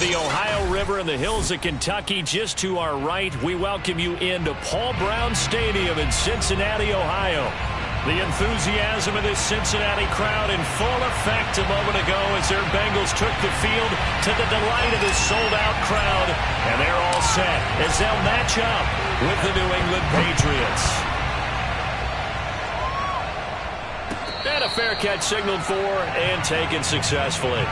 the Ohio River in the hills of Kentucky, just to our right, we welcome you into Paul Brown Stadium in Cincinnati, Ohio. The enthusiasm of this Cincinnati crowd in full effect a moment ago as their Bengals took the field to the delight of this sold-out crowd. And they're all set as they'll match up with the New England Patriots. And a fair catch signaled for and taken successfully.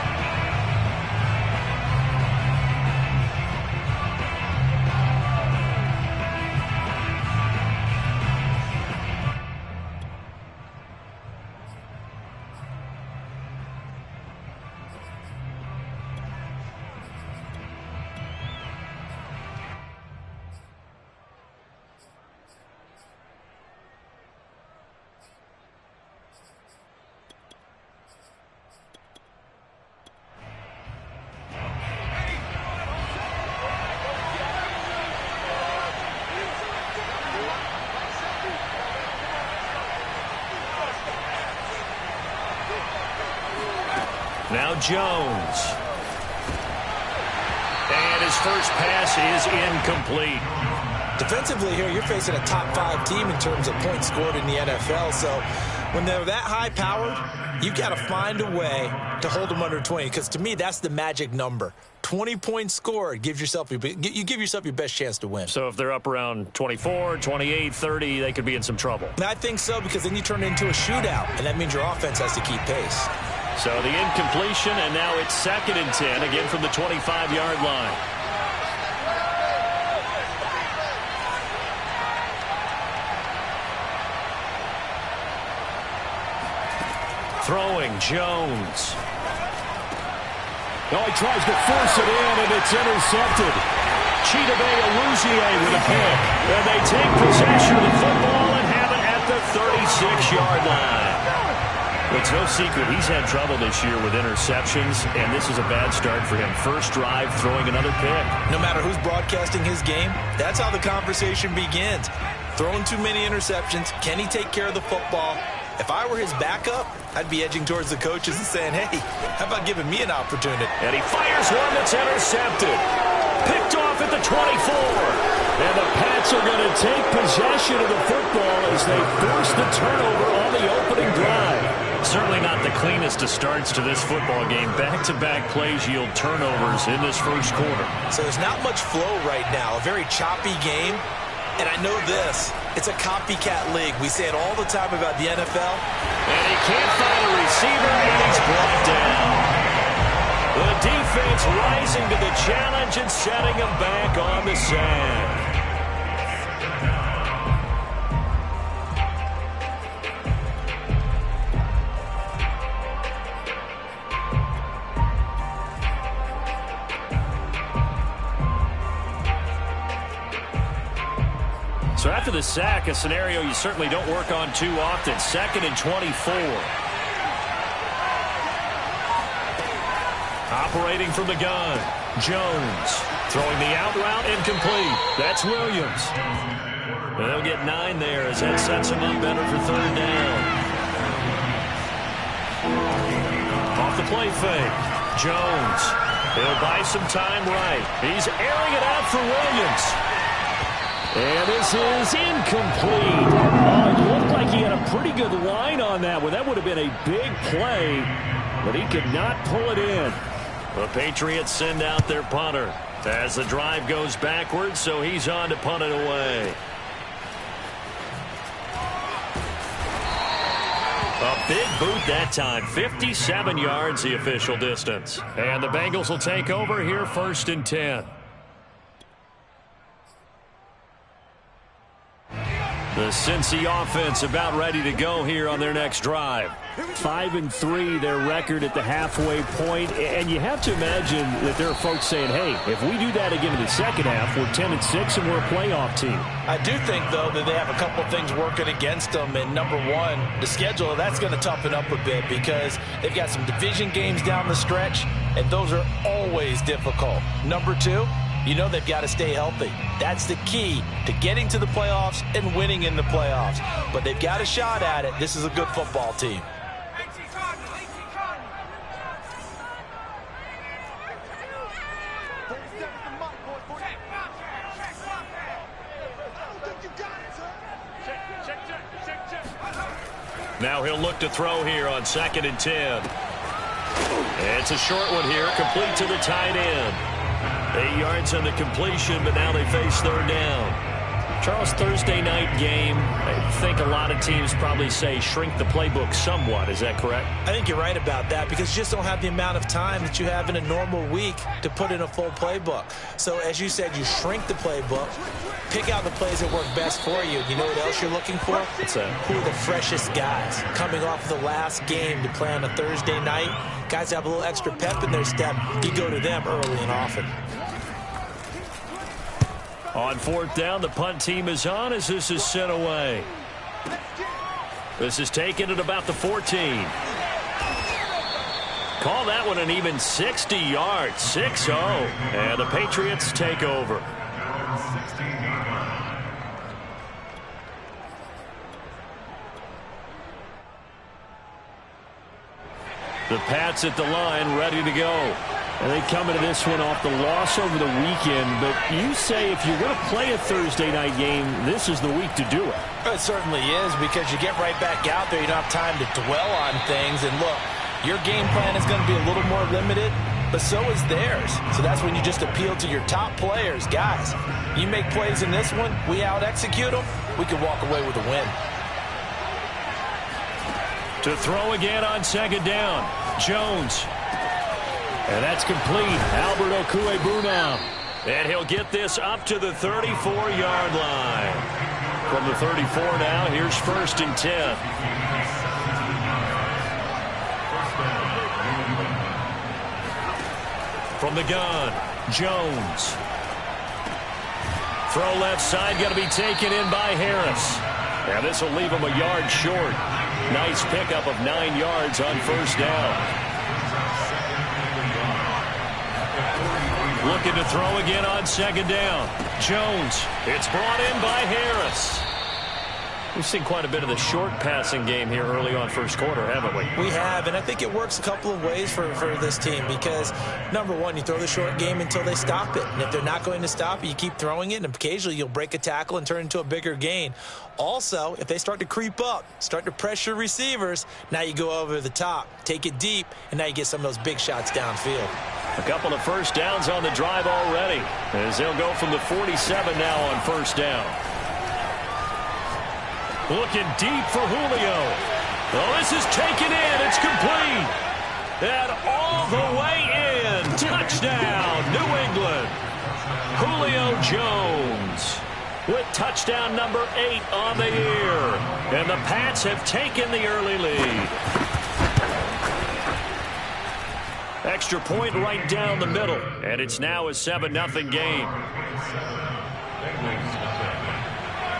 Now Jones. And his first pass is incomplete. Defensively here, you're facing a top 5 team in terms of points scored in the NFL. So when they're that high-powered, you've got to find a way to hold them under 20. Because to me, that's the magic number. 20 points scored gives yourself you give yourself your best chance to win. So if they're up around 24, 28, 30, they could be in some trouble. And I think so, because then you turn it into a shootout, and that means your offense has to keep pace. So the incompletion, and now it's 2nd and 10, again from the 25-yard line. Throwing, Jones. Oh, he tries to force it in, and it's intercepted. Chidobe Awuzie with a pick. And they take possession of the football and have it at the 36-yard line. It's no secret he's had trouble this year with interceptions, and this is a bad start for him. First drive, throwing another pick. No matter who's broadcasting his game, that's how the conversation begins. Throwing too many interceptions. Can he take care of the football? If I were his backup, I'd be edging towards the coaches and saying, hey, how about giving me an opportunity? And he fires one that's intercepted. Picked off at the 24. And the Pats are going to take possession of the football as they force the turnover on the opening drive. Certainly not the cleanest of starts to this football game. Back-to-back plays yield turnovers in this first quarter. So there's not much flow right now. A very choppy game. And I know this. It's a copycat league. We say it all the time about the NFL. And he can't find a receiver, and he's brought down. The defense rising to the challenge and setting him back on the sack. So after the sack, a scenario you certainly don't work on too often. 2nd and 24. Operating from the gun, Jones. Throwing the out route, incomplete. That's Williams. And they'll get 9 there as that sets him up better for 3rd down. Off the play fake, Jones. He'll buy some time right. He's airing it out for Williams. And this is incomplete. Oh, it looked like he had a pretty good line on that one. That would have been a big play, but he could not pull it in. The Patriots send out their punter as the drive goes backwards, so he's on to punt it away. A big boot that time. 57 yards the official distance. And the Bengals will take over here 1st and 10. The Cincy offense about ready to go here on their next drive. 5-3, their record at the halfway point. And you have to imagine that there are folks saying, hey, if we do that again in the second half, we're 10-6 and we're a playoff team. I do think, though, that they have a couple things working against them. And number one, the schedule, that's going to toughen up a bit because they've got some division games down the stretch, and those are always difficult. Number two, you know they've got to stay healthy. That's the key to getting to the playoffs and winning in the playoffs. But they've got a shot at it. This is a good football team. Now he'll look to throw here on 2nd and 10. It's a short one here, complete to the tight end. 8 yards on the completion, but now they face 3rd down. Charles, Thursday night game, I think a lot of teams probably say shrink the playbook somewhat. Is that correct? I think you're right about that because you just don't have the amount of time that you have in a normal week to put in a full playbook. So as you said, you shrink the playbook, pick out the plays that work best for you. You know what else you're looking for? What's that? Who are the freshest guys coming off the last game to play on a Thursday night? Guys have a little extra pep in their step. You go to them early and often. On 4th down, the punt team is on as this is sent away. This is taken at about the 14. Call that one an even 60 yards, 6-0. And the Patriots take over. The Pats at the line, ready to go. And they come into this one off the loss over the weekend. But you say if you're going to play a Thursday night game, this is the week to do it. It certainly is because you get right back out there. You don't have time to dwell on things. And look, your game plan is going to be a little more limited, but so is theirs. So that's when you just appeal to your top players. Guys, you make plays in this one, we out-execute them, we can walk away with a win. To throw again on 2nd down, Jones. And that's complete. Albert Okwuegbuna now. And he'll get this up to the 34-yard line. From the 34 now, here's 1st and 10. From the gun, Jones. Throw left side, got to be taken in by Harris. Now this will leave him a yard short. Nice pickup of 9 yards on 1st down. Looking to throw again on 2nd down. Jones. It's brought in by Harris. We've seen quite a bit of the short passing game here early on 1st quarter, haven't we? We have, and I think it works a couple of ways for this team because, number one, you throw the short game until they stop it. And if they're not going to stop it, you keep throwing it, and occasionally you'll break a tackle and turn into a bigger gain. Also, if they start to creep up, start to pressure receivers, now you go over the top, take it deep, and now you get some of those big shots downfield. A couple of 1st downs on the drive already as they'll go from the 47 now on 1st down. Looking deep for Julio. Oh, this is taken in. It's complete. And all the way in. Touchdown, New England. Julio Jones with touchdown number 8 on the year. And the Pats have taken the early lead. Extra point right down the middle. And it's now a 7-0 game.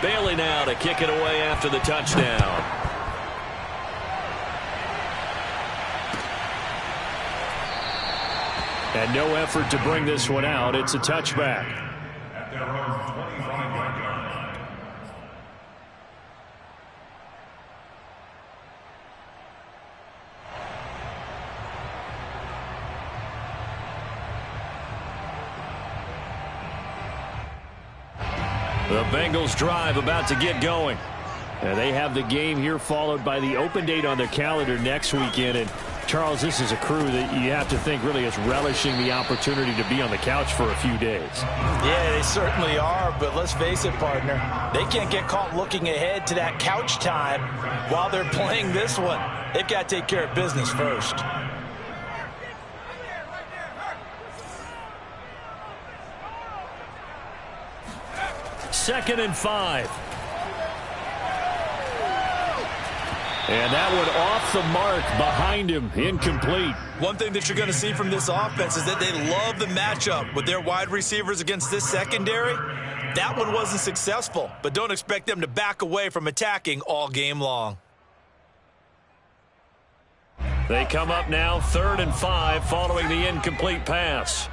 Bailey now to kick it away after the touchdown. And no effort to bring this one out. It's a touchback. The Bengals drive about to get going. They have the game here followed by the open date on their calendar next weekend. And Charles, this is a crew that you have to think really is relishing the opportunity to be on the couch for a few days. Yeah, they certainly are, but let's face it, partner. They can't get caught looking ahead to that couch time while they're playing this one. They've got to take care of business first. Second and 5. And that one off the mark behind him, incomplete. One thing that you're going to see from this offense is that they love the matchup with their wide receivers against this secondary. That one wasn't successful, but don't expect them to back away from attacking all game long. They come up now 3rd and 5 following the incomplete pass.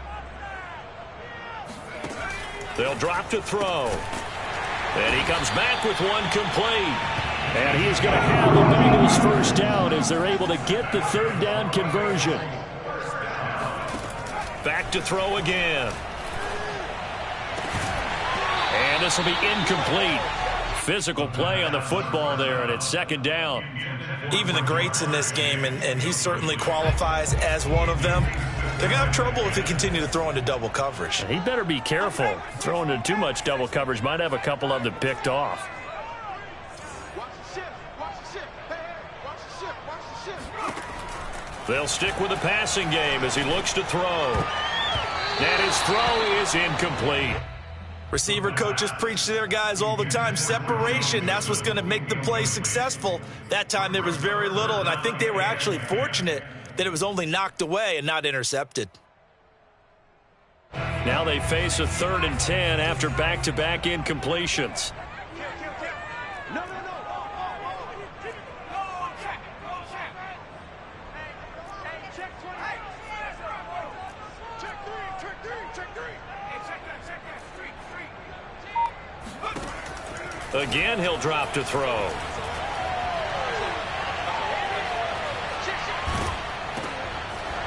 They'll drop to throw. And he comes back with one complete. And he's going to have the Bengals 1st down as they're able to get the 3rd down conversion. Back to throw again. And this will be incomplete. Physical play on the football there, and it's second down. Even the greats in this game, and he certainly qualifies as one of them, they're going to have trouble if they continue to throw into double coverage. He better be careful. Throwing into too much double coverage might have a couple of them picked off. They'll stick with the passing game as he looks to throw. And his throw is incomplete. Receiver coaches preach to their guys all the time. Separation, that's what's going to make the play successful. That time there was very little, and I think they were actually fortunate that it was only knocked away and not intercepted. Now they face a 3rd and 10 after back-to-back incompletions. Again, he'll drop to throw.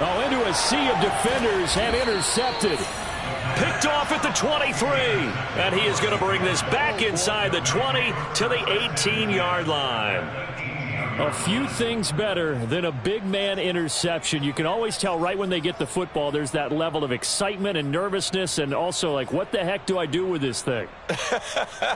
Oh, into a sea of defenders and intercepted. Picked off at the 23. And he is going to bring this back inside the 20 to the 18-yard line. A few things better than a big man interception. You can always tell right when they get the football, there's that level of excitement and nervousness, and also like, what the heck do I do with this thing?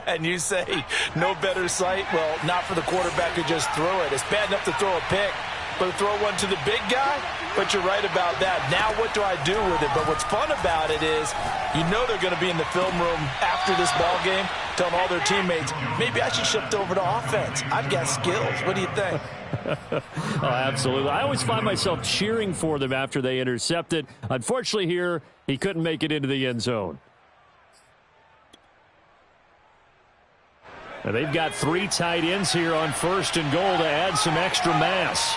And you say, no better sight? Well, not for the quarterback who just threw it. It's bad enough to throw a pick, but to throw one to the big guy? But you're right about that. Now what do I do with it? But what's fun about it is you know they're going to be in the film room after this ball game telling all their teammates, maybe I should shift over to offense. I've got skills. What do you think? Oh, absolutely. I always find myself cheering for them after they intercept it. Unfortunately here, he couldn't make it into the end zone. Now, they've got 3 tight ends here on 1st and goal to add some extra mass.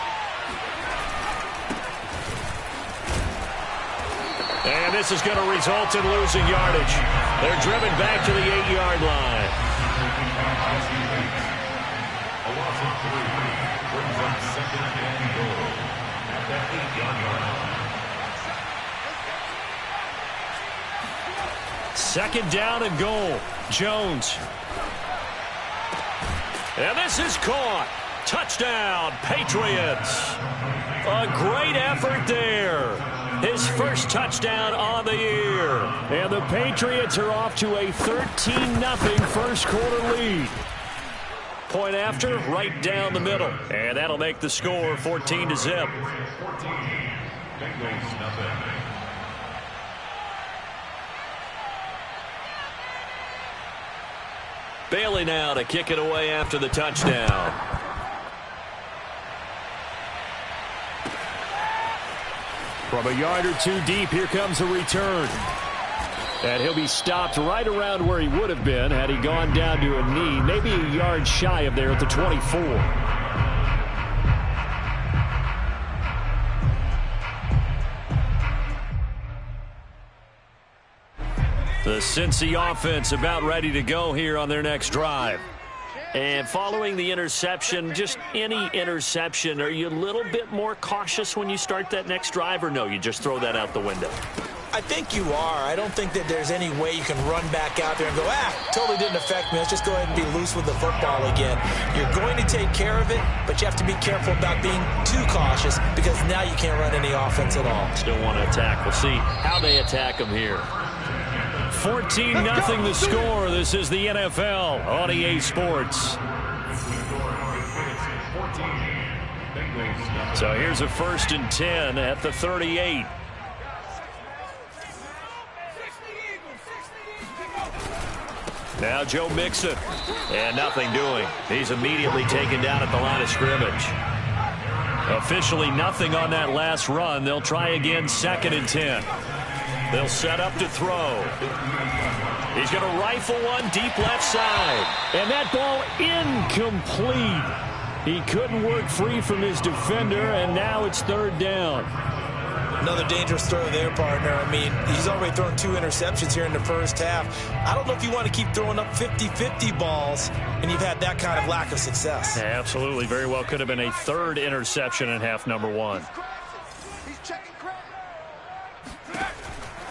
And this is going to result in losing yardage. They're driven back to the 8-yard line. A loss of 3 brings up 2nd and goal at that 8-yard line. 2nd down and goal. Jones. And this is caught. Touchdown, Patriots. A great effort there. His first touchdown on the year. And the Patriots are off to a 13-0 first quarter lead. Point after, right down the middle. And that'll make the score 14-0. 14, Bengals nothing. Bailey now to kick it away after the touchdown. From a yard or 2 deep, here comes a return. And he'll be stopped right around where he would have been had he gone down to a knee, maybe a yard shy of there at the 24. The Cincy offense about ready to go here on their next drive. And following the interception, just any interception, are you a little bit more cautious when you start that next drive, or no, you just throw that out the window? I think you are. I don't think that there's any way you can run back out there and go, totally didn't affect me. Let's just go ahead and be loose with the football again. You're going to take care of it, but you have to be careful about being too cautious because now you can't run any offense at all. Still want to attack. We'll see how they attack them here. 14-0 the score. This is the NFL on EA Sports. So here's a 1st and 10 at the 38. Now Joe Mixon. And nothing doing. He's immediately taken down at the line of scrimmage. Officially nothing on that last run. They'll try again 2nd and 10. They'll set up to throw. He's going to rifle one deep left side. And that ball incomplete. He couldn't work free from his defender, and now it's 3rd down. Another dangerous throw there, partner. I mean, he's already thrown 2 interceptions here in the first half. I don't know if you want to keep throwing up 50-50 balls, and you've had that kind of lack of success. Yeah, absolutely. Very well could have been a 3rd interception in half number 1.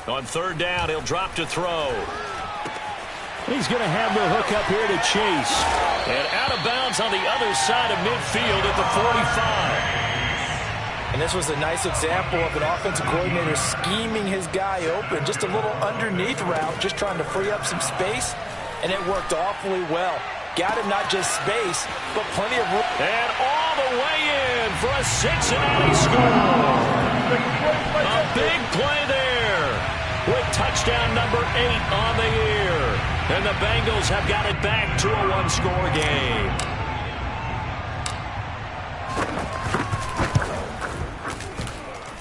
On 3rd down, he'll drop to throw. He's going to have the hook up here to Chase. And out of bounds on the other side of midfield at the 45. And this was a nice example of an offensive coordinator scheming his guy open. Just a little underneath route, just trying to free up some space. And it worked awfully well. Got him not just space, but plenty of room. And all the way in for a Cincinnati score. A big play there with touchdown number 8 on the year. And the Bengals have got it back to a one-score game.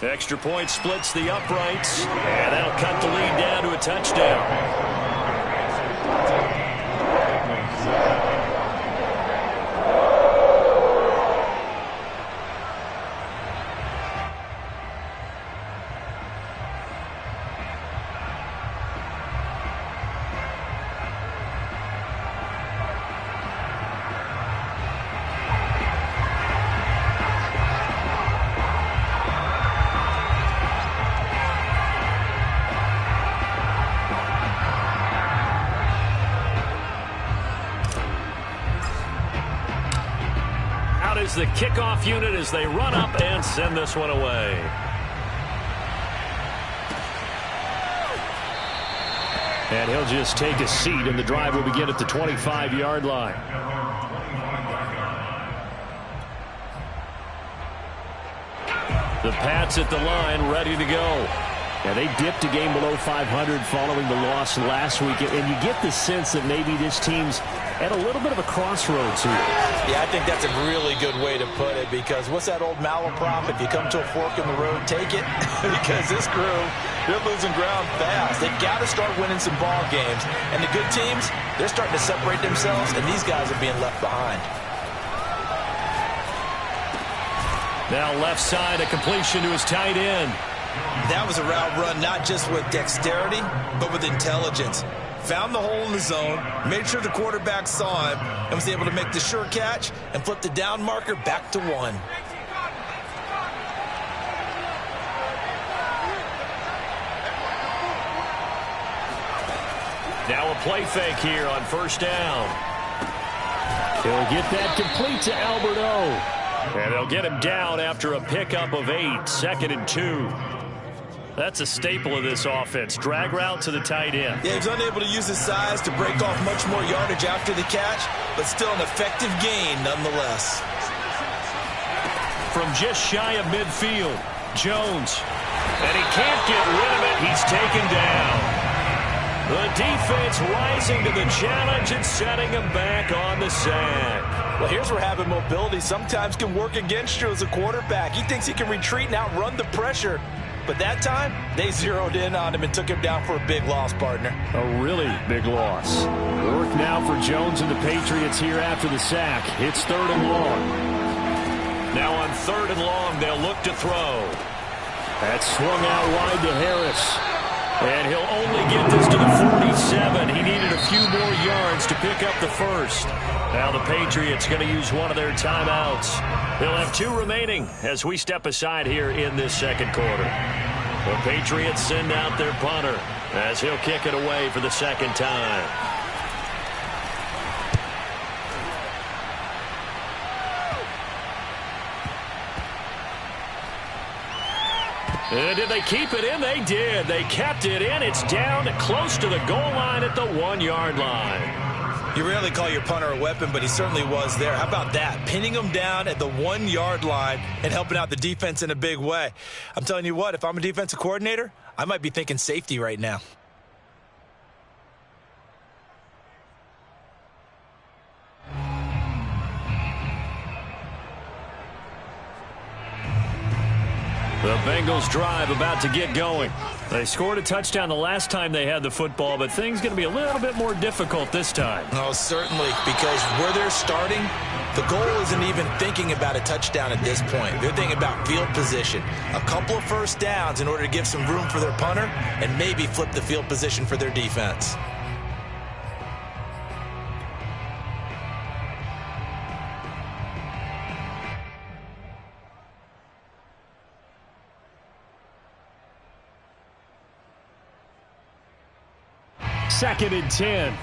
Extra point splits the uprights, and that'll cut the lead down to a touchdown. The kickoff unit as they run up and send this one away. And he'll just take a seat, and the drive will begin at the 25-yard line. The Pats at the line, ready to go. Yeah, they dipped a game below 500 following the loss last week, and you get the sense that maybe this team's at a little bit of a crossroads here. Yeah, I think that's a really good way to put it, because what's that old malaprop? If you come to a fork in the road, take it. Because this crew, they're losing ground fast. They've got to start winning some ball games. And the good teams, they're starting to separate themselves, and these guys are being left behind. Now left side, a completion to his tight end. That was a route run not just with dexterity, but with intelligence. Found the hole in the zone, made sure the quarterback saw him, and was able to make the sure catch and flip the down marker back to 1. Now a play fake here on first down. He'll get that complete to Alberto. And they'll get him down after a pickup of 8, 2nd and 2. That's a staple of this offense. Drag route to the tight end. Yeah, he was unable to use his size to break off much more yardage after the catch, but still an effective gain nonetheless. From just shy of midfield, Jones. And he can't get rid of it. He's taken down. The defense rising to the challenge and setting him back on the sack. Well, here's where having mobility sometimes can work against you as a quarterback. He thinks he can retreat and outrun the pressure. But that time, they zeroed in on him and took him down for a big loss, partner. A really big loss. Work now for Jones and the Patriots here after the sack. It's 3rd and long. Now on 3rd and long, they'll look to throw. That swung out wide to Harris. And he'll only get this to the 47. He needed a few more yards to pick up the first. Now the Patriots going to use one of their timeouts. They'll have 2 remaining as we step aside here in this second quarter. The Patriots send out their punter as he'll kick it away for the second time. And did they keep it in? They did. They kept it in. It's down close to the goal line at the 1-yard line. You rarely call your punter a weapon, but he certainly was there. How about that? Pinning him down at the 1-yard line and helping out the defense in a big way. I'm telling you what, if I'm a defensive coordinator, I might be thinking safety right now. The Bengals drive about to get going. They scored a touchdown the last time they had the football, but things going to be a little bit more difficult this time. Oh, certainly, because where they're starting, the goal isn't even thinking about a touchdown at this point. They're thinking about field position. A couple of first downs in order to give some room for their punter and maybe flip the field position for their defense. Second and 10.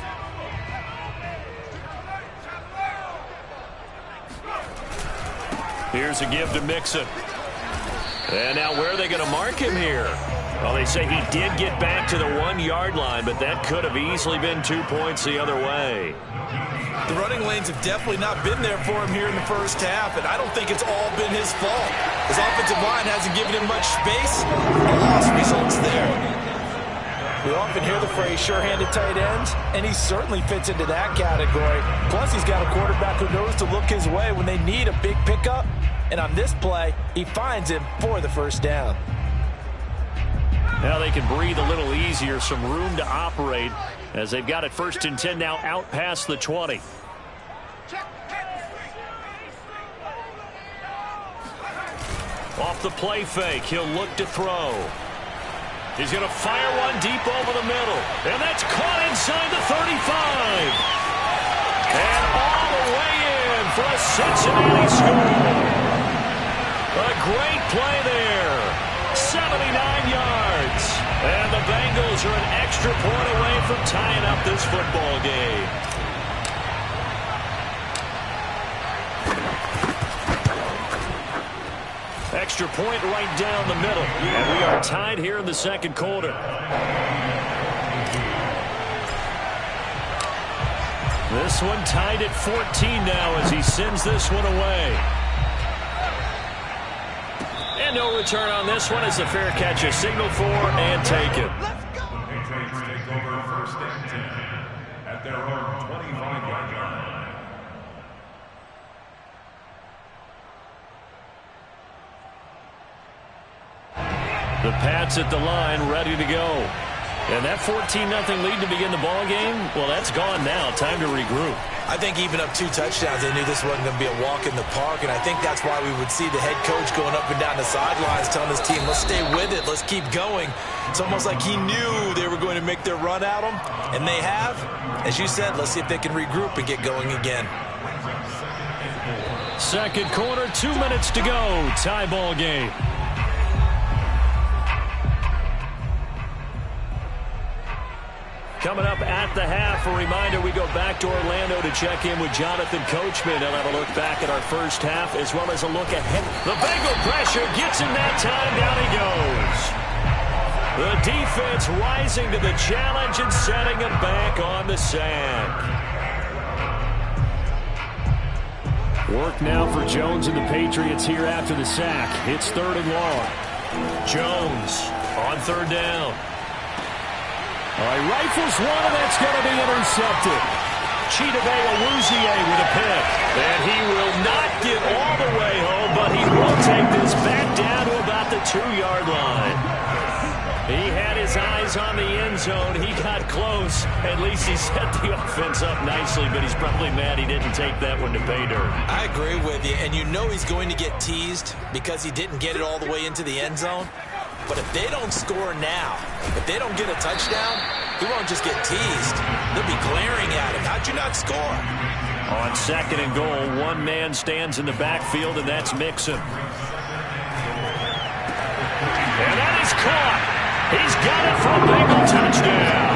Here's a give to Mixon. And now where are they going to mark him here? Well, they say he did get back to the 1-yard line, but that could have easily been 2 points the other way. The running lanes have definitely not been there for him here in the first half, and I don't think it's all been his fault. His offensive line hasn't given him much space. A loss results there. We often hear the phrase sure-handed tight ends, and he certainly fits into that category. Plus, he's got a quarterback who knows to look his way when they need a big pickup. And on this play, he finds him for the first down. Now they can breathe a little easier, some room to operate as they've got it 1st and 10 now out past the 20. Off the play fake, he'll look to throw. He's going to fire one deep over the middle. And that's caught inside the 35. And all the way in for a Cincinnati score. A great play there. 79 yards. And the Bengals are an extra point away from tying up this football game. Extra point right down the middle. And we are tied here in the second quarter. This one tied at 14 now as he sends this one away. And no return on this one as the fair catch is signaled for and taken. The Patriots take over 1st and 10 at their own 25-yard line. The Pats at the line, ready to go. And that 14-0 lead to begin the ball game, well, that's gone now. Time to regroup. I think even up 2 touchdowns, they knew this wasn't going to be a walk in the park, and I think that's why we would see the head coach going up and down the sidelines telling his team, let's stay with it, let's keep going. It's almost like he knew they were going to make their run at him, and they have. As you said, let's see if they can regroup and get going again. Second quarter, 2 minutes to go. Tie ball game. Coming up at the half, a reminder, we go back to Orlando to check in with Jonathan Coachman. He'll have a look back at our first half as well as a look ahead. The Bengal pressure gets him that time. Down he goes. The defense rising to the challenge and setting him back on the sack. Work now for Jones and the Patriots here after the sack. It's 3rd and long. Jones on 3rd down. All right, rifles one, and that's going to be intercepted. Chidobe Awuzie with a pick. And he will not get all the way home, but he will take this back down to about the 2-yard line. He had his eyes on the end zone. He got close. At least he set the offense up nicely, but he's probably mad he didn't take that one to pay dirt. I agree with you, and you know he's going to get teased because he didn't get it all the way into the end zone. But if they don't score now, if they don't get a touchdown, he won't just get teased. They'll be glaring at him. How'd you not score? On 2nd and goal, one man stands in the backfield, and that's Mixon. And that is caught. He's got it for a Bengal touchdown.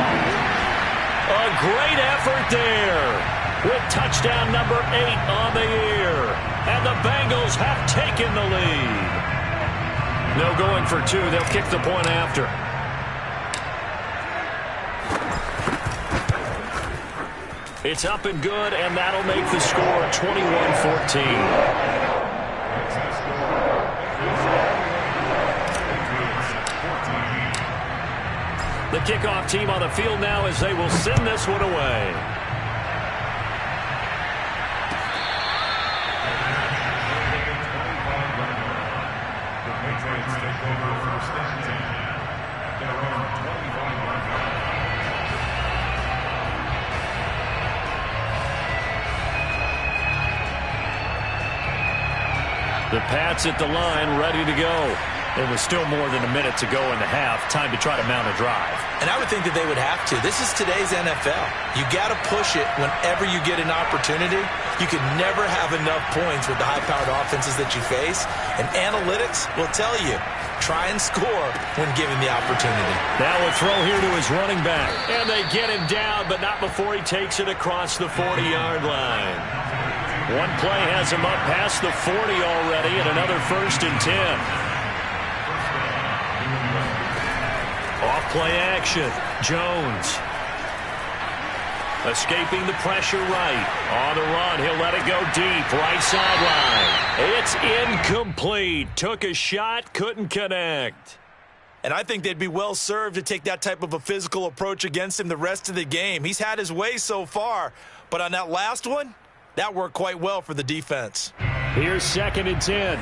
A great effort there with touchdown number 8 on the year. And the Bengals have taken the lead. No going for 2. They'll kick the point after. It's up and good, and that'll make the score 21-14. The kickoff team on the field now as they will send this one away. The Pats at the line, ready to go. There was still more than a minute to go in the half. Time to try to mount a drive. And I would think that they would have to. This is today's NFL. You got to push it whenever you get an opportunity. You can never have enough points with the high-powered offenses that you face. And analytics will tell you, try and score when given the opportunity. Now a throw here to his running back. And they get him down, but not before he takes it across the 40-yard line. One play has him up past the 40 already, and another 1st and 10. Off-play action. Jones. Escaping the pressure right. On the run, he'll let it go deep. Right sideline. It's incomplete. Took a shot, couldn't connect. And I think they'd be well served to take that type of a physical approach against him the rest of the game. He's had his way so far, but on that last one, that worked quite well for the defense. Here's 2nd and 10.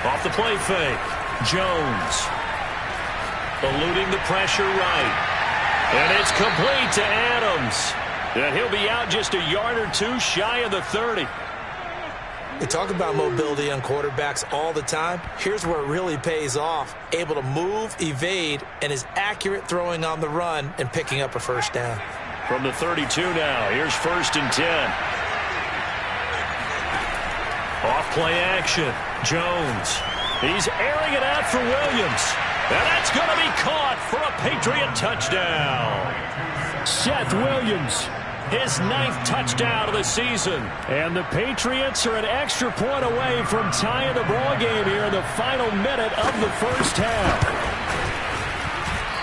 Off the play fake. Jones. Eluding the pressure right. And it's complete to Adams. And he'll be out just a yard or two shy of the 30. We talk about mobility on quarterbacks all the time. Here's where it really pays off. Able to move, evade, and is accurate throwing on the run and picking up a 1st down. From the 32 now, here's 1st and 10. Off-play action. Jones. He's airing it out for Williams. And that's going to be caught for a Patriot touchdown. Seth Williams, his 9th touchdown of the season. And the Patriots are an extra point away from tying the ball game here in the final minute of the 1st half.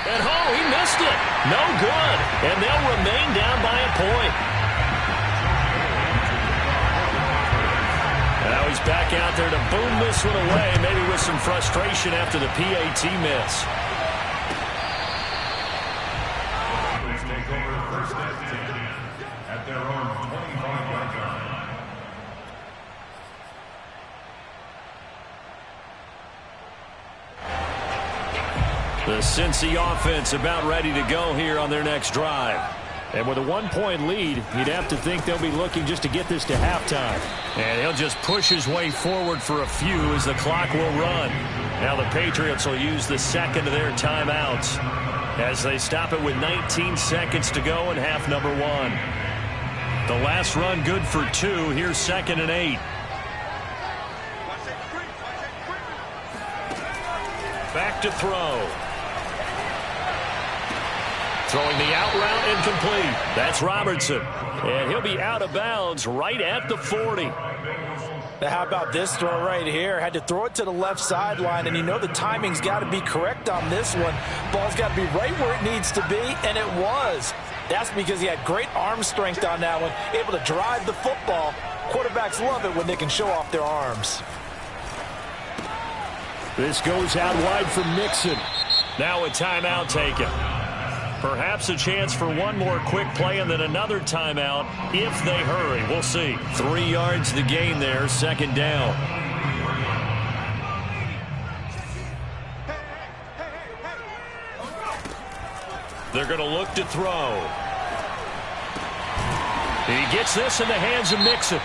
And he missed it. No good. And they'll remain down by a point. Now he's back out there to boom this one away, maybe with some frustration after the PAT miss. Take over 1st and 10 at their own 25-yard line. The Cincy offense about ready to go here on their next drive. And with a 1-point lead, you'd have to think they'll be looking just to get this to halftime. And he'll just push his way forward for a few as the clock will run. Now the Patriots will use the 2nd of their timeouts as they stop it with 19 seconds to go in half number 1. The last run good for 2. Here's 2nd and 8. Back to throw. Throwing the out route incomplete. That's Robertson. And he'll be out of bounds right at the 40. Now how about this throw right here? Had to throw it to the left sideline, and you know the timing's got to be correct on this one. Ball's got to be right where it needs to be, and it was. That's because he had great arm strength on that one, able to drive the football. Quarterbacks love it when they can show off their arms. This goes out wide for Mixon. Now a timeout taken. Perhaps a chance for one more quick play and then another timeout if they hurry. We'll see. 3 yards the gain there, 2nd down. They're going to look to throw. He gets this in the hands of Mixon.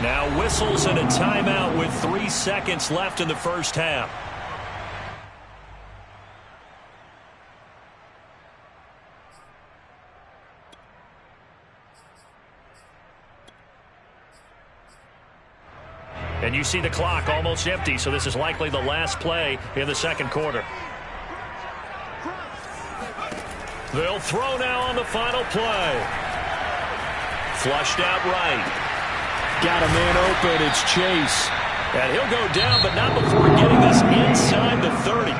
Now whistles and a timeout with 3 seconds left in the 1st half. And you see the clock almost empty, so this is likely the last play in the 2nd quarter. They'll throw now on the final play. Flushed out right. Got a man open. It's Chase. And he'll go down, but not before getting this inside the 30.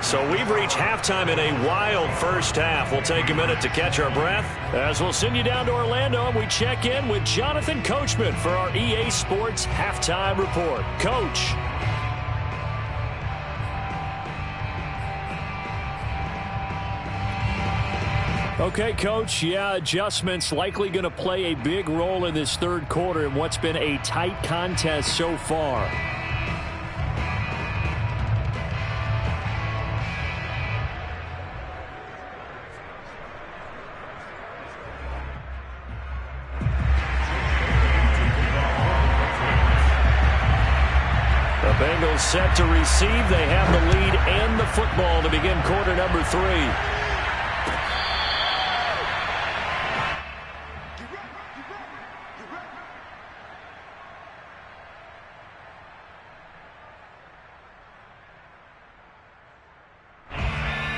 So we've reached halftime in a wild 1st half. We'll take a minute to catch our breath as we'll send you down to Orlando and we check in with Jonathan Coachman for our EA Sports Halftime Report. Coach. Okay, Coach, yeah, adjustments likely going to play a big role in this 3rd quarter in what's been a tight contest so far. Bengals set to receive. They have the lead and the football to begin quarter number 3.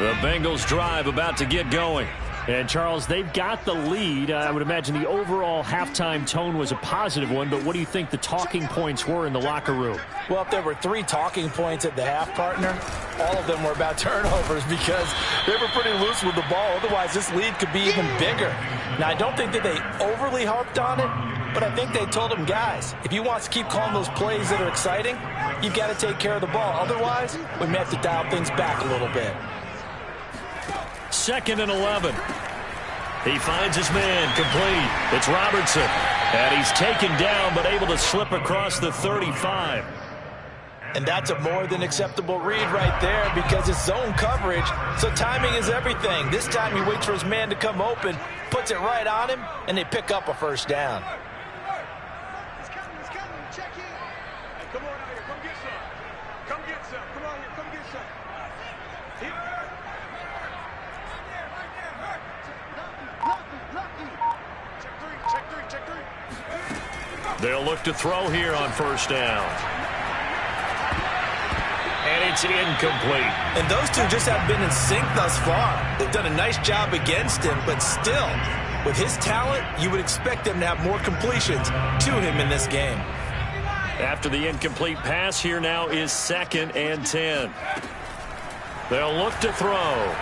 The Bengals drive about to get going. And, Charles, they've got the lead. I would imagine the overall halftime tone was a positive one, but what do you think the talking points were in the locker room? Well, if there were 3 talking points at the half, partner, all of them were about turnovers because they were pretty loose with the ball. Otherwise, this lead could be even bigger. Now, I don't think that they overly harped on it, but I think they told them, guys, if you want to keep calling those plays that are exciting, you've got to take care of the ball. Otherwise, we may have to dial things back a little bit. 2nd and 11. He finds his man complete. It's Robertson. And he's taken down but able to slip across the 35. And that's a more than acceptable read right there because it's zone coverage, so timing is everything. This time he waits for his man to come open, puts it right on him, and they pick up a first down. He's coming. Check in. Hey, come on out here. Come get some. Come get some. Come on here. Come get some. Check three. They'll look to throw here on first down. And it's incomplete. And those two just have been in sync thus far. They've done a nice job against him, but still, with his talent, you would expect them to have more completions to him in this game. After the incomplete pass, here now is 2nd and 10. They'll look to throw.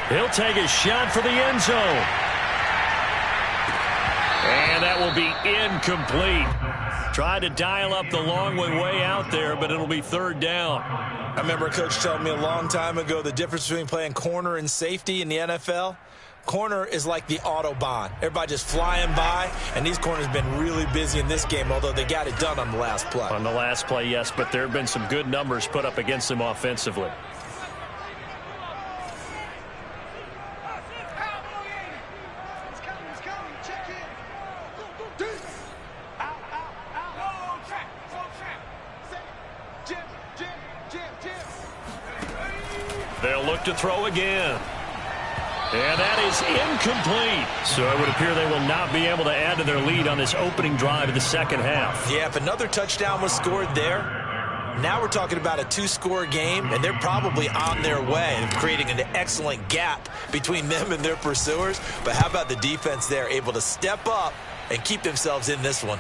He'll take a shot for the end zone. And that will be incomplete. Tried to dial up the long way out there, but it'll be 3rd down. I remember a coach telling me a long time ago the difference between playing corner and safety in the NFL. Corner is like the Autobahn. Everybody just flying by, and these corners have been really busy in this game, although they got it done on the last play. On the last play, yes, but there have been some good numbers put up against them offensively. They'll look to throw again. And that is incomplete. So it would appear they will not be able to add to their lead on this opening drive of the second half. Yeah, if another touchdown was scored there, now we're talking about a 2-score game, and they're probably on their way of creating an excellent gap between them and their pursuers. But how about the defense there, able to step up and keep themselves in this one?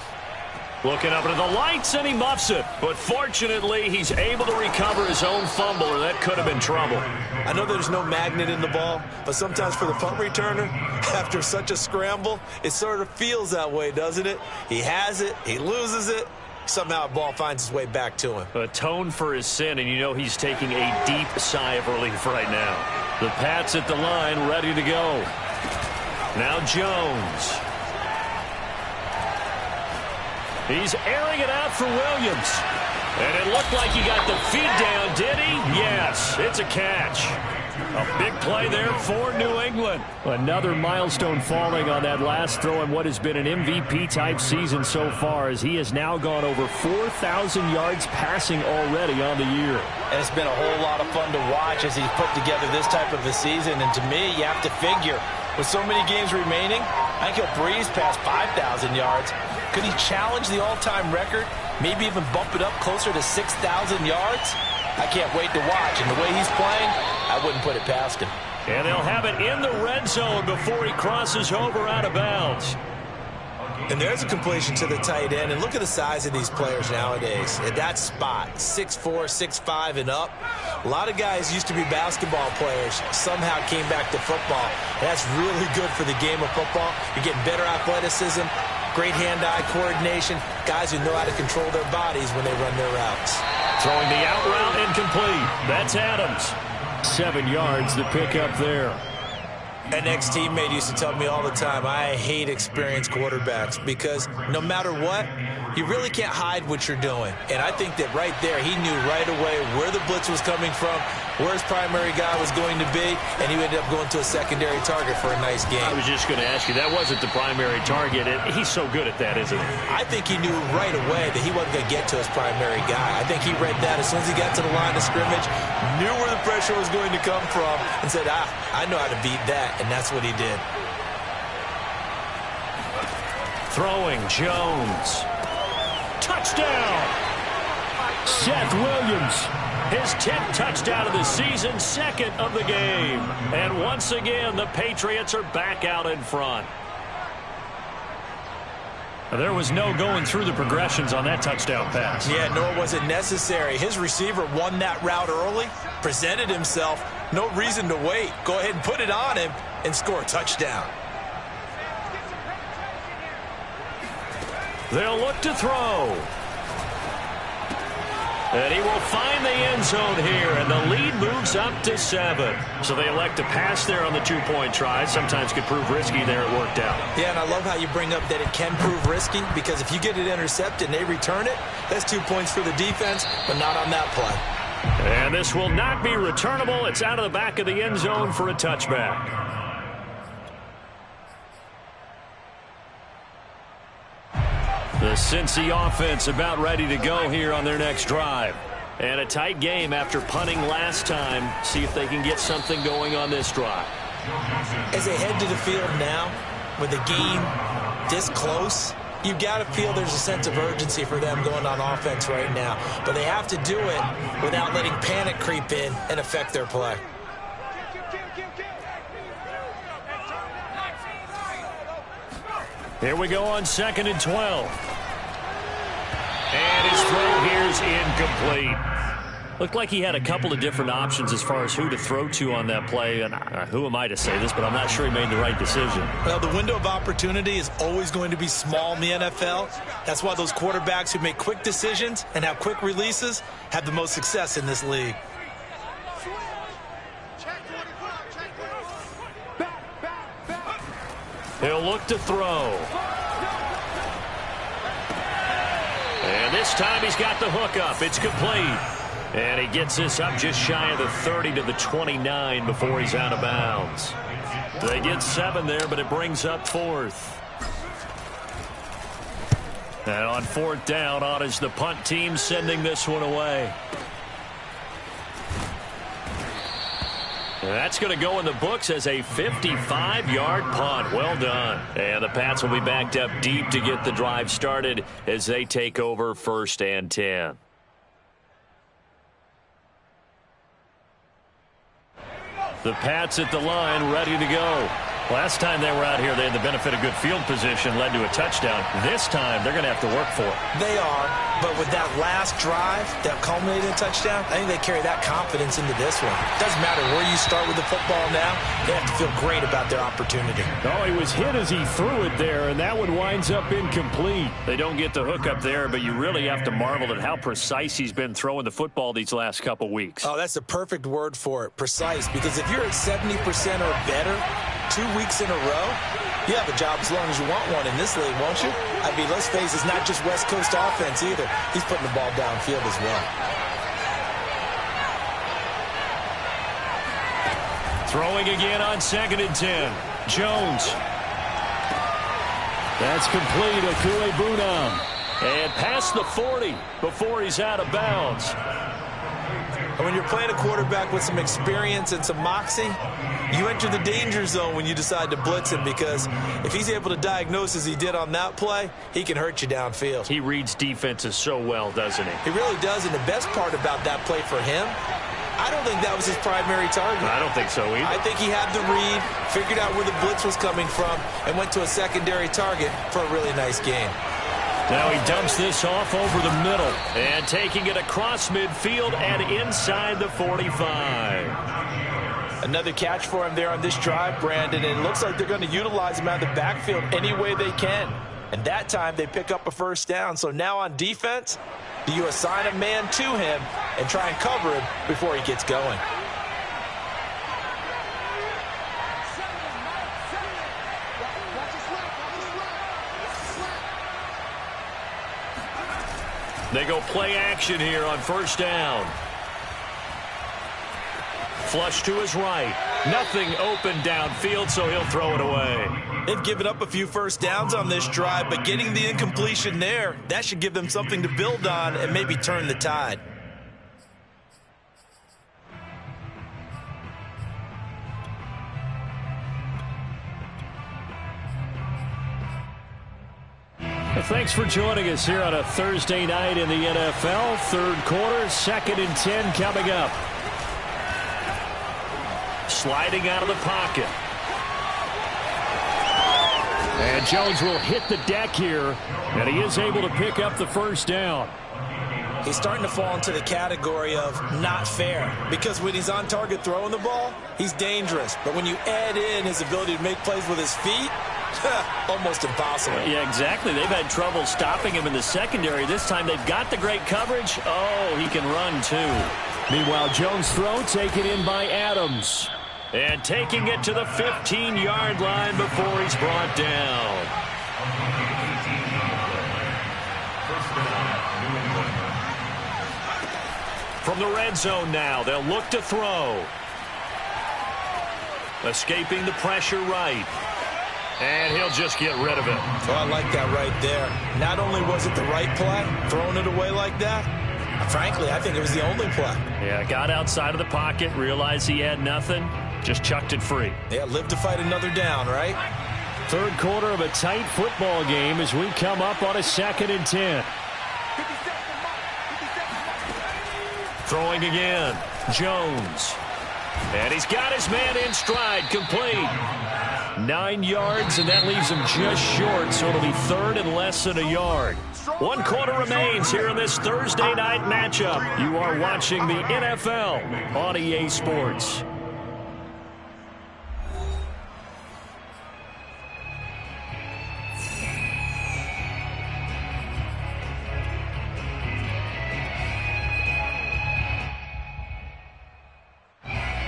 Looking up into the lights, and he muffs it. But fortunately, he's able to recover his own fumble, or that could have been trouble. I know there's no magnet in the ball, but sometimes for the punt returner, after such a scramble, it sort of feels that way, doesn't it? He has it, he loses it, somehow the ball finds its way back to him. Atone for his sin, and you know he's taking a deep sigh of relief right now. The Pats at the line, ready to go. Now Jones. He's airing it out for Williams. And it looked like he got the feed down, did he? Yes, it's a catch. A big play there for New England. Another milestone falling on that last throw in what has been an MVP-type season so far, as he has now gone over 4,000 yards passing already on the year. And it's been a whole lot of fun to watch as he's put together this type of a season. And to me, you have to figure, with so many games remaining, I think he'll breeze past 5,000 yards. Could he challenge the all-time record? Maybe even bump it up closer to 6,000 yards? I can't wait to watch. And the way he's playing, I wouldn't put it past him. And they'll have it in the red zone before he crosses over out of bounds. And there's a completion to the tight end. And look at the size of these players nowadays. At that spot, 6'4", 6'5", and up. A lot of guys used to be basketball players, somehow came back to football. That's really good for the game of football. You're getting better athleticism, great hand-eye coordination, guys who know how to control their bodies when they run their routes. Throwing the out route incomplete. That's Adams. 7 yards the pickup there. An ex-teammate used to tell me all the time, I hate experienced quarterbacks because no matter what, you really can't hide what you're doing. And I think that right there, he knew right away where the blitz was coming from, where his primary guy was going to be, and he ended up going to a secondary target for a nice game. I was just going to ask you, that wasn't the primary target. He's so good at that, isn't he? I think he knew right away that he wasn't going to get to his primary guy. I think he read that as soon as he got to the line of scrimmage, knew where the pressure was going to come from, and said, I know how to beat that, and that's what he did. Throwing, Jones. Touchdown! Seth Williams. His 10th touchdown of the season, second of the game. And once again, the Patriots are back out in front. There was no going through the progressions on that touchdown pass. Yeah, nor was it necessary. His receiver won that route early, presented himself, no reason to wait. Go ahead and put it on him and score a touchdown. They'll look to throw. And he will find the end zone here, and the lead moves up to 7. So they elect to pass there on the two-point try. Sometimes could prove risky there. It worked out. Yeah, and I love how you bring up that it can prove risky, because if you get it intercepted and they return it, that's 2 points for the defense, but not on that play. And this will not be returnable. It's out of the back of the end zone for a touchback. The Cincy offense about ready to go here on their next drive. And a tight game after punting last time. See if they can get something going on this drive. As they head to the field now, with the game this close, you've got to feel there's a sense of urgency for them going on offense right now. But they have to do it without letting panic creep in and affect their play. Here we go on 2nd and 12. And his throw here is incomplete. Looked like he had a couple of different options as far as who to throw to on that play. And who am I to say this, but I'm not sure he made the right decision. Well, the window of opportunity is always going to be small in the NFL. That's why those quarterbacks who make quick decisions and have quick releases have the most success in this league. He'll look to throw. And this time he's got the hook up. It's complete. And he gets this up just shy of the 30 to the 29 before he's out of bounds. They get 7 there, but it brings up 4th. And on 4th down, on is the punt team sending this one away. And that's going to go in the books as a 55-yard punt. Well done. And the Pats will be backed up deep to get the drive started as they take over 1st and 10. The Pats at the line, ready to go. Last time they were out here, they had the benefit of good field position, led to a touchdown. This time, they're going to have to work for it. They are, but with that last drive that culminated in a touchdown, I think they carry that confidence into this one. Doesn't matter where you start with the football now, they have to feel great about their opportunity. Oh, he was hit as he threw it there, and that one winds up incomplete. They don't get the hook up there, but you really have to marvel at how precise he's been throwing the football these last couple weeks. Oh, that's the perfect word for it, precise, because if you're at 70% or better 2 weeks in a row, you have a job as long as you want one in this league, won't you? I mean, let's face it, it's not just West Coast offense either. He's putting the ball downfield as well. Throwing again on 2nd and 10. Jones. That's complete. Akue-Bunam. And past the 40 before he's out of bounds. When you're playing a quarterback with some experience and some moxie, you enter the danger zone when you decide to blitz him, because if he's able to diagnose as he did on that play, he can hurt you downfield. He reads defenses so well, doesn't he? He really does, and the best part about that play for him, I don't think that was his primary target. I don't think so either. I think he had the read, figured out where the blitz was coming from, and went to a secondary target for a really nice game. Now he dumps this off over the middle and taking it across midfield and inside the 45. Another catch for him there on this drive, Brandon, and it looks like they're going to utilize him out of the backfield any way they can. And that time they pick up a 1st down. So now on defense, do you assign a man to him and try and cover him before he gets going? They go play action here on 1st down. Flush to his right. Nothing open downfield, so he'll throw it away. They've given up a few 1st downs on this drive, but getting the incompletion there, that should give them something to build on and maybe turn the tide. Thanks for joining us here on a Thursday night in the NFL. Third quarter, 2nd and 10 coming up. Sliding out of the pocket. And Jones will hit the deck here, and he is able to pick up the first down. He's starting to fall into the category of not fair, because when he's on target throwing the ball, he's dangerous. But when you add in his ability to make plays with his feet, almost impossible. Yeah, exactly. They've had trouble stopping him in the secondary. This time they've got the great coverage. Oh, he can run too. Meanwhile, Jones' throw taken in by Adams. And taking it to the 15-yard line before he's brought down. From the red zone now, they'll look to throw. Escaping the pressure right. And he'll just get rid of it. Oh, I like that right there. Not only was it the right play, throwing it away like that, frankly, I think it was the only play. Yeah, got outside of the pocket, realized he had nothing, just chucked it free. Yeah, live to fight another down, right? Third quarter of a tight football game as we come up on a 2nd and 10. Throwing again, Jones. And he's got his man in stride, complete. 9 yards, and that leaves him just short, so it'll be third and less than a yard. 1 quarter remains here in this Thursday night matchup. You are watching the NFL on EA Sports.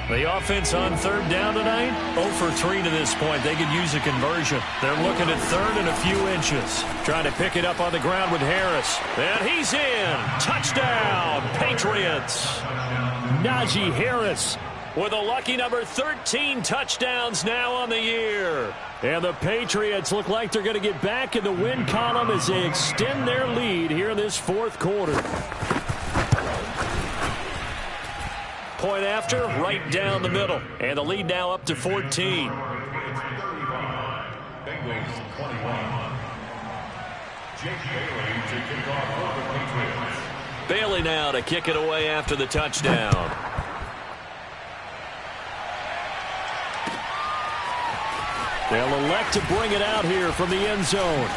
The offense on third down tonight, 0 for 3 to this point. They could use a conversion. They're looking at third and a few inches. Trying to pick it up on the ground with Harris. And he's in. Touchdown, Patriots. Najee Harris with a lucky number 13 touchdowns now on the year. And the Patriots look like they're going to get back in the win column as they extend their lead here in this fourth quarter. Point after, right down the middle. And the lead now up to 14. Bengals 21. Jake Bailey to kick off for the Patriots. Bailey now to kick it away after the touchdown. They'll elect to bring it out here from the end zone.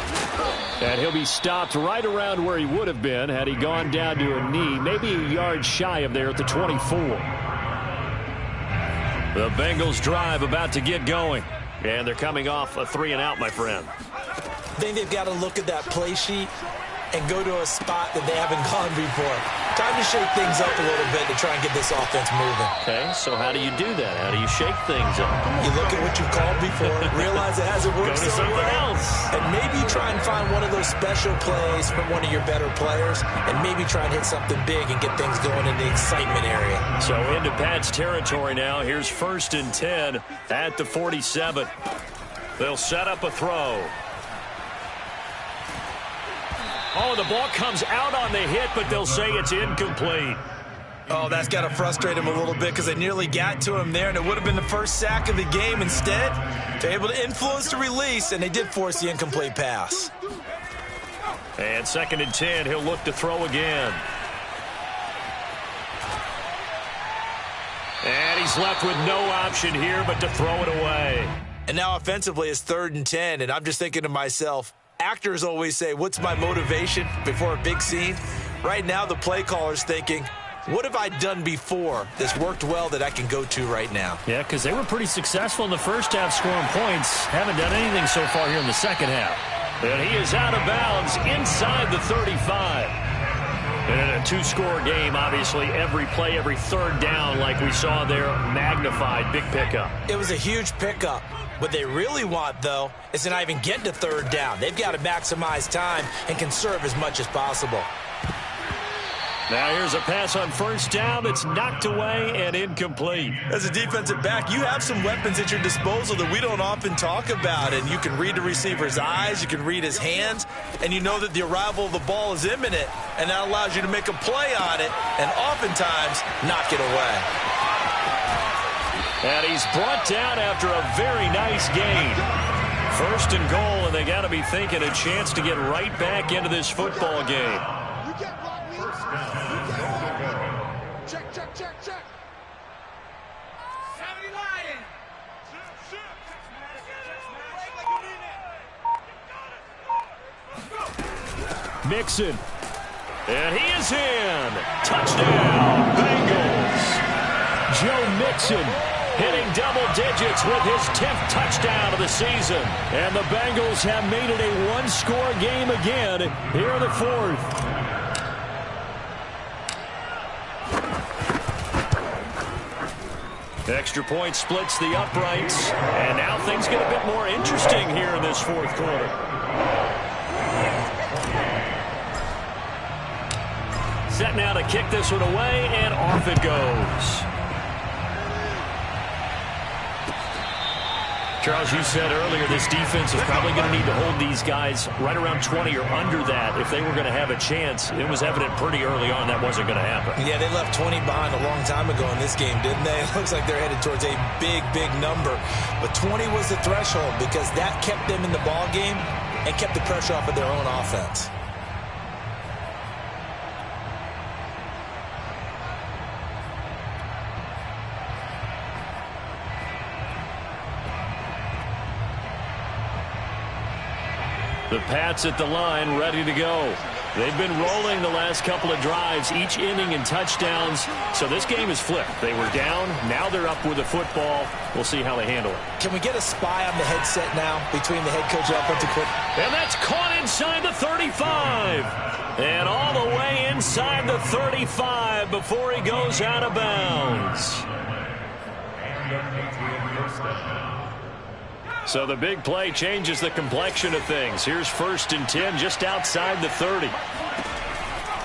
And he'll be stopped right around where he would have been had he gone down to a knee, maybe a yard shy of there at the 24. The Bengals drive about to get going. And they're coming off a 3-and-out, my friend. I think they've got to look at that play sheet and go to a spot that they haven't gone before. Time to shake things up a little bit to try and get this offense moving. Okay, so how do you do that? How do you shake things up? You look at what you've called before, realize it hasn't worked Go to something else. and maybe try and find one of those special plays from one of your better players, and maybe try and hit something big and get things going in the excitement area. So into Pat's territory now. Here's 1st and 10 at the 47. They'll set up a throw. Oh, the ball comes out on the hit, but they'll say it's incomplete. Oh, that's got to frustrate him a little bit because they nearly got to him there, and it would have been the first sack of the game. Instead, they're able to influence the release, and they did force the incomplete pass. And 2nd and 10, he'll look to throw again. And he's left with no option here but to throw it away. And now offensively, it's 3rd and 10, and I'm just thinking to myself, actors always say, what's my motivation before a big scene? Right now, the play caller's thinking, what have I done before that's worked well that I can go to right now? Yeah, because they were pretty successful in the first half scoring points. Haven't done anything so far here in the second half. And he is out of bounds inside the 35. And in a 2-score game, obviously, every play, every third down, like we saw there, magnified. Big pickup. It was a huge pickup. What they really want, though, is to not even get to 3rd down. They've got to maximize time and conserve as much as possible. Now here's a pass on 1st down. It's knocked away and incomplete. As a defensive back, you have some weapons at your disposal that we don't often talk about. And you can read the receiver's eyes, you can read his hands, and you know that the arrival of the ball is imminent. And that allows you to make a play on it and oftentimes knock it away. And he's brought down after a very nice gain. First and goal, and they got to be thinking a chance to get right back into this football game. You can't block me. You can't. Check. 70 Lion. Mixon. And he is in. Touchdown, Bengals. Joe Mixon hitting double digits with his 10th touchdown of the season. And the Bengals have made it a one-score game again here in the fourth. Extra point splits the uprights. And now things get a bit more interesting here in this fourth quarter. Set now to kick this one away, and off it goes. Charles, you said earlier this defense is probably going to need to hold these guys right around 20 or under that if they were going to have a chance. It was evident pretty early on that wasn't going to happen. Yeah, they left 20 behind a long time ago in this game, didn't they? It looks like they're headed towards a big, big number. But 20 was the threshold because that kept them in the ball game and kept the pressure off of their own offense. The Pats at the line, ready to go. They've been rolling the last couple of drives, each inning in touchdowns. So this game is flipped. They were down. Now they're up with the football. We'll see how they handle it. Can we get a spy on the headset now between the head coach and offensive coordinator? And that's caught inside the 35. And all the way inside the 35 before he goes out of bounds. So the big play changes the complexion of things. Here's 1st and 10 just outside the 30.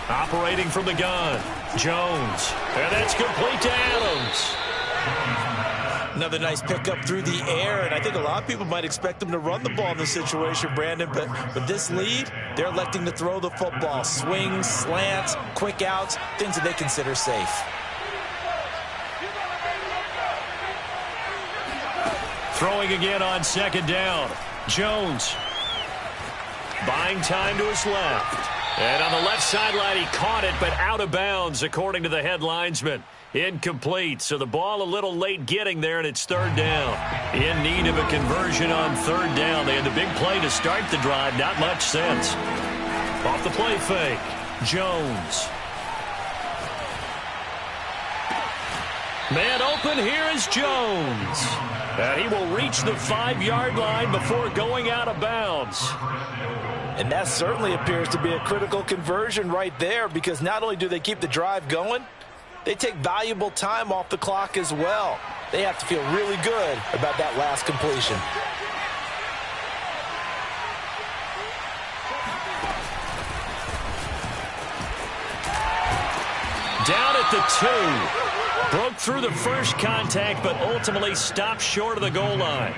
Operating from the gun, Jones. And that's complete to Adams. Another nice pickup through the air, and I think a lot of people might expect them to run the ball in this situation, Brandon, but with this lead, they're electing to throw the football. Swings, slants, quick outs, things that they consider safe. Throwing again on 2nd down. Jones. Buying time to his left. And on the left sideline, he caught it, but out of bounds, according to the head linesman. Incomplete, so the ball a little late getting there, and it's 3rd down. In need of a conversion on 3rd down. They had the big play to start the drive. Not much sense. Off the play fake. Jones. Man open, here is Jones. And he will reach the 5-yard line before going out of bounds. And that certainly appears to be a critical conversion right there, because not only do they keep the drive going, they take valuable time off the clock as well. They have to feel really good about that last completion. Down at the 2. Broke through the first contact, but ultimately stopped short of the goal line.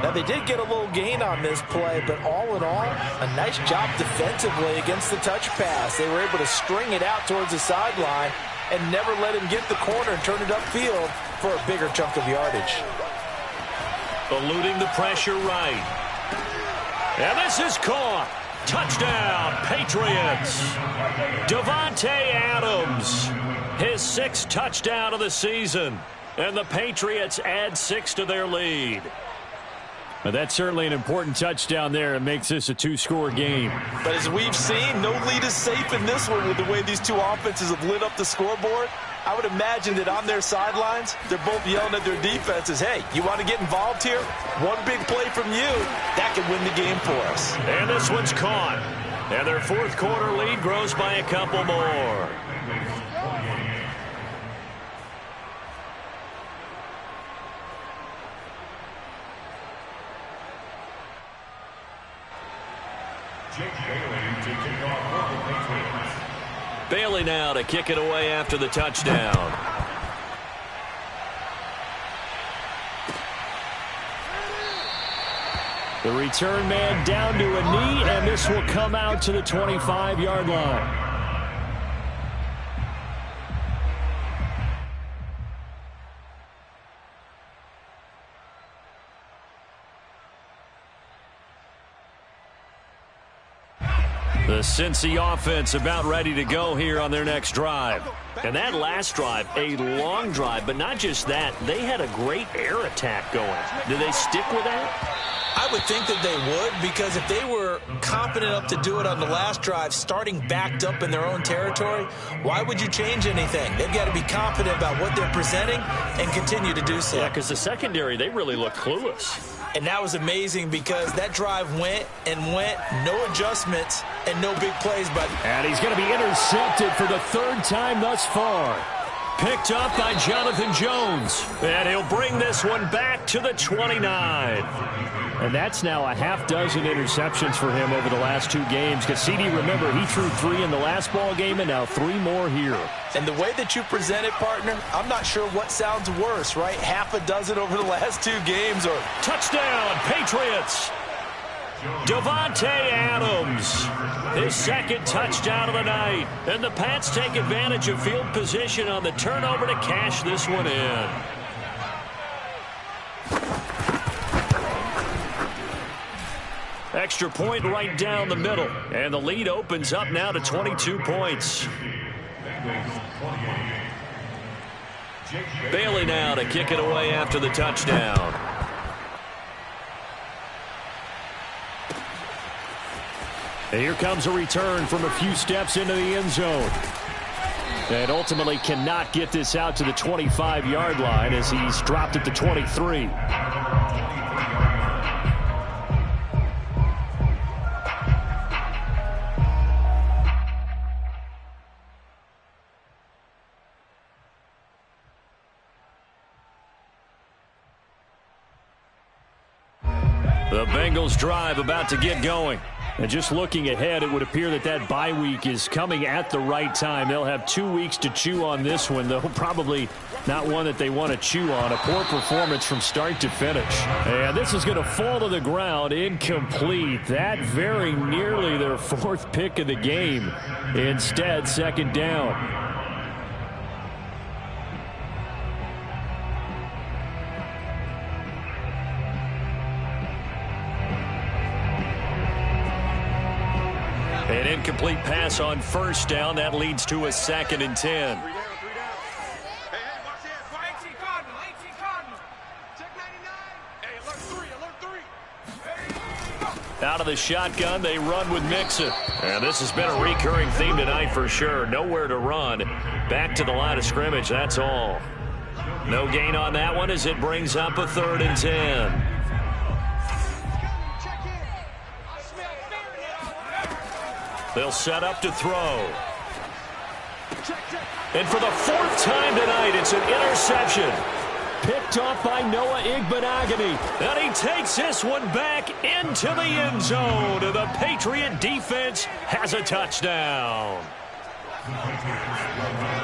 Now, they did get a little gain on this play, but all in all, a nice job defensively against the touch pass. They were able to string it out towards the sideline and never let him get the corner and turn it upfield for a bigger chunk of yardage. Eluding the pressure right. And this is caught. Touchdown, Patriots. Davante Adams, his 6th touchdown of the season. And the Patriots add 6 to their lead. Well, that's certainly an important touchdown there. It makes this a 2-score game. But as we've seen, no lead is safe in this one with the way these two offenses have lit up the scoreboard. I would imagine that on their sidelines, they're both yelling at their defenses, hey, you want to get involved here? One big play from you, that could win the game for us. And this one's caught. And their 4th quarter lead grows by a couple more. Bailey now to kick it away after the touchdown. The return man down to a knee, and this will come out to the 25-yard line. The Cincy offense about ready to go here on their next drive. And that last drive, a long drive, but not just that. They had a great air attack going. Do they stick with that? I would think that they would, because if they were confident enough to do it on the last drive, starting backed up in their own territory, why would you change anything? They've got to be confident about what they're presenting and continue to do so. Yeah, because the secondary, they really look clueless. And that was amazing because that drive went and went, no adjustments and no big plays. And he's going to be intercepted for the third time thus far. Picked up by Jonathan Jones. And he'll bring this one back to the 29. And that's now a half dozen interceptions for him over the last 2 games. Because CD, remember, he threw 3 in the last ball game and now 3 more here. And the way that you present it, partner, I'm not sure what sounds worse, right? Half a dozen over the last 2 games or... Touchdown, Patriots! Davante Adams, his second touchdown of the night. And the Pats take advantage of field position on the turnover to cash this one in. Extra point right down the middle. And the lead opens up now to 22 points. Bailey now to kick it away after the touchdown. And here comes a return from a few steps into the end zone. And ultimately cannot get this out to the 25-yard line as he's dropped at the 23. The Bengals drive about to get going. And just looking ahead, it would appear that that bye week is coming at the right time. They'll have 2 weeks to chew on this one, though probably not one that they want to chew on. A poor performance from start to finish. And this is going to fall to the ground, incomplete. That very nearly their 4th pick of the game. Instead, second down. An incomplete pass on first down. That leads to a 2nd and 10. 3 down, 3 down. Hey, watch this. 18 Cardinal, 18 Cardinal. Check 99. Hey, alert 3. Out of the shotgun, they run with Mixon. And this has been a recurring theme tonight for sure. Nowhere to run. Back to the line of scrimmage, that's all. No gain on that one as it brings up a 3rd and 10. They'll set up to throw. And for the 4th time tonight, it's an interception. Picked off by Noah Igbenogany. And he takes this one back into the end zone. And the Patriot defense has a touchdown.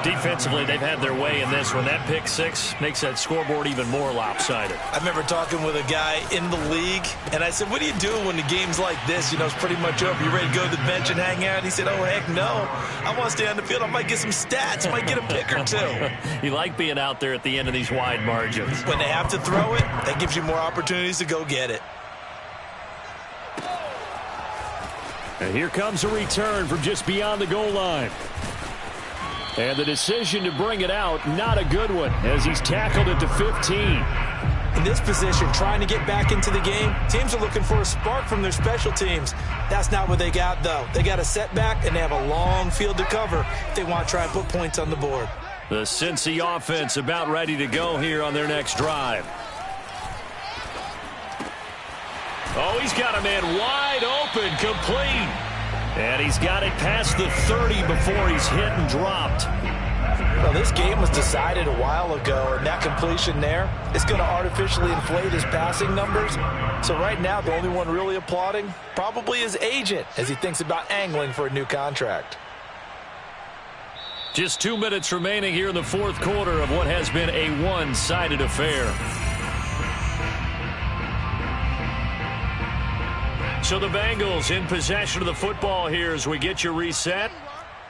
Defensively, they've had their way in this one. That pick 6 makes that scoreboard even more lopsided. I remember talking with a guy in the league, and I said, what do you do when the game's like this? You know, it's pretty much over. You ready to go to the bench and hang out? He said, oh, heck no. I want to stay on the field. I might get some stats. I might get a pick or 2. You like being out there at the end of these wide margins. When they have to throw it, that gives you more opportunities to go get it. And here comes a return from just beyond the goal line. And the decision to bring it out, not a good one, as he's tackled at the 15. In this position, trying to get back into the game, teams are looking for a spark from their special teams. That's not what they got, though. They got a setback, and they have a long field to cover if they want to try and put points on the board. The Cincy offense about ready to go here on their next drive. Oh, he's got a man wide open, complete. And he's got it past the 30 before he's hit and dropped. Well, this game was decided a while ago, and that completion there is going to artificially inflate his passing numbers. So right now, the only one really applauding probably his agent as he thinks about angling for a new contract. Just 2 minutes remaining here in the 4th quarter of what has been a one-sided affair. So the Bengals in possession of the football here as we get you reset.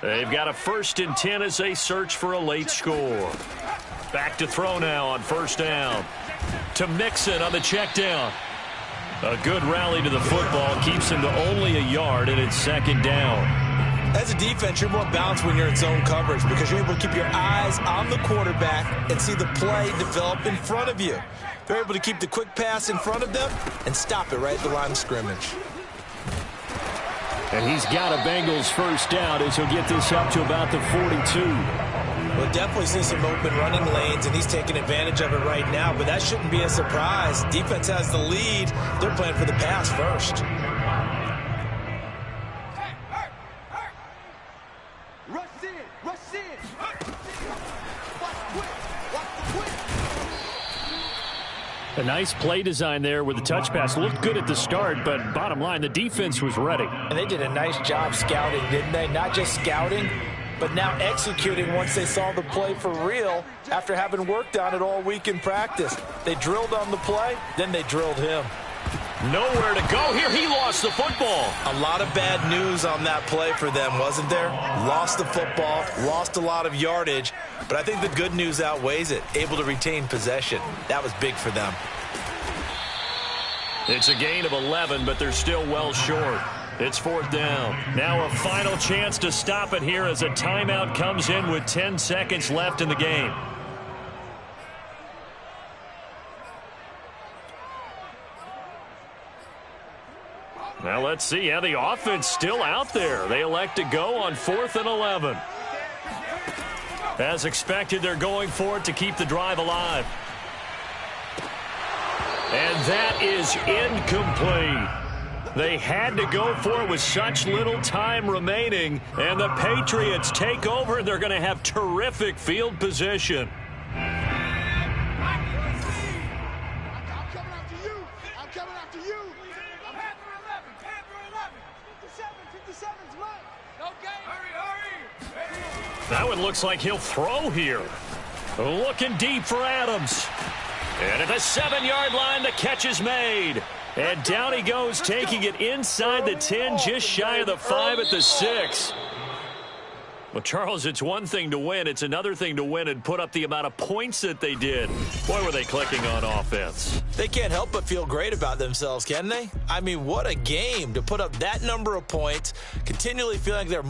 They've got a 1st and 10 as they search for a late score. Back to throw now on 1st down. To Mixon on the check down. A good rally to the football keeps him to only a yard, and it's 2nd down. As a defense, you're more balanced when you're in zone coverage because you're able to keep your eyes on the quarterback and see the play develop in front of you. They're able to keep the quick pass in front of them and stop it right at the line of scrimmage. And he's got a Bengals first down as he'll get this up to about the 42. We'll definitely see some open running lanes, and he's taking advantage of it right now, but that shouldn't be a surprise. Defense has the lead. They're playing for the pass first. A nice play design there with the touch pass. Looked good at the start, but bottom line, the defense was ready. And they did a nice job scouting, didn't they? Not just scouting, but now executing once they saw the play for real after having worked on it all week in practice. They drilled on the play, then they drilled him. Nowhere to go here. He lost the football. A lot of bad news on that play for them, wasn't there? Lost the football, lost a lot of yardage, but I think the good news outweighs it. Able to retain possession. That was big for them. It's a gain of 11, but they're still well short. It's 4th down. Now a final chance to stop it here as a timeout comes in with 10 seconds left in the game. Now let's see. Yeah, the offense still out there. They elect to go on 4th and 11. As expected, they're going for it to keep the drive alive. And that is incomplete. They had to go for it with such little time remaining. And the Patriots take over. They're going to have terrific field position. That one looks like he'll throw here. Looking deep for Adams. And at the 7-yard line, the catch is made. And down he goes, taking it inside the 10, just shy of the 5 at the 6. Well, Charles, it's one thing to win. It's another thing to win and put up the amount of points that they did. Boy, were they clicking on offense. They can't help but feel great about themselves, can they? I mean, what a game to put up that number of points, continually feeling like they're